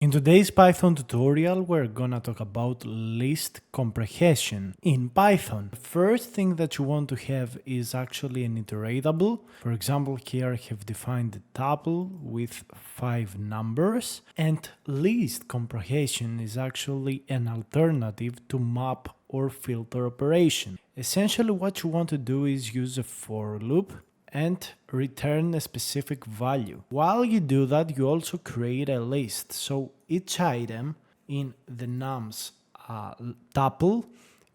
In today's Python tutorial, we're gonna talk about list comprehension. In Python, the first thing that you want to have is actually an iteratable. For example, here I have defined a tuple with 5 numbers, and list comprehension is actually an alternative to map or filter operation. Essentially, what you want to do is use a for loop and return a specific value. While you do that, you also create a list. So each item in the nums tuple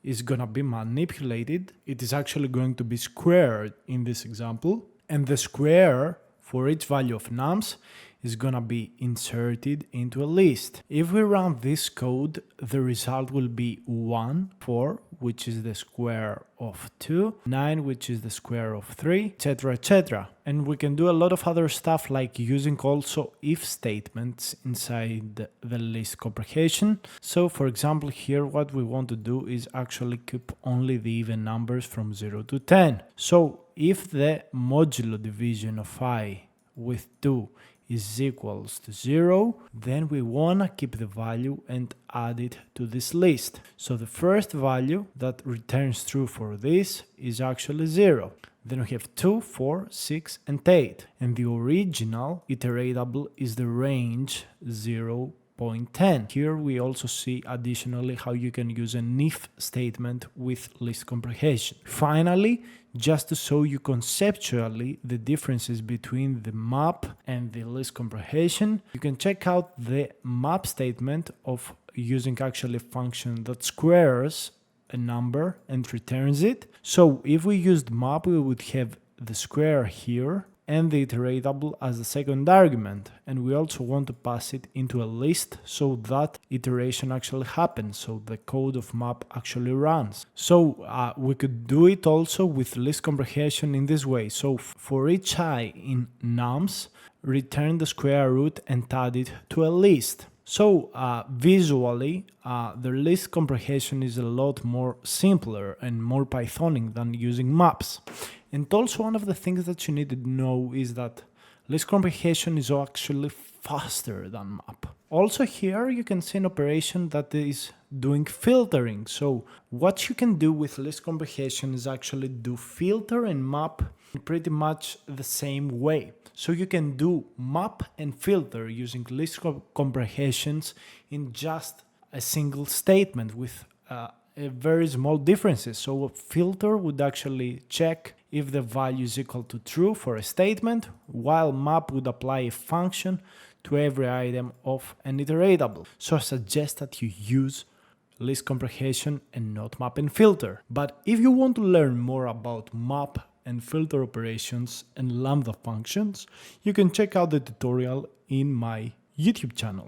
is gonna be manipulated. It is actually going to be squared in this example, and the square for each value of nums is gonna be inserted into a list. If we run this code, the result will be 1, 4, which is the square of 2, 9, which is the square of 3, etc, etc. And we can do a lot of other stuff like using also if statements inside the list comprehension. So for example, here what we want to do is actually keep only the even numbers from 0 to 10. So if the modulo division of I with 2 is equals to 0, then we wanna keep the value and add it to this list. So the first value that returns true for this is actually 0. Then we have 2, 4, 6, and 8. And the original iteratable is the range 0.10. Here we also see additionally how you can use an if statement with list comprehension. Finally, just to show you conceptually the differences between the map and the list comprehension, you can check out the map statement of using actually a function that squares a number and returns it. So if we used map, we would have the square here and the iteratable as the second argument, and we also want to pass it into a list so that iteration actually happens, so the code of map actually runs. So we could do it also with list comprehension in this way. So for each I in nums, return the square root and add it to a list. So visually, the list comprehension is a lot more simpler and more Pythonic than using maps. And also one of the things that you need to know is that list comprehension is actually faster than map. Also here you can see an operation that is doing filtering. So what you can do with list comprehension is actually do filter and map in pretty much the same way. So you can do map and filter using list comprehensions in just a single statement with very small differences. So a filter would actually check if the value is equal to true for a statement, while map would apply a function to every item of an iteratable. So I suggest that you use list comprehension and not map and filter. But if you want to learn more about map and filter operations and lambda functions, you can check out the tutorial in my YouTube channel.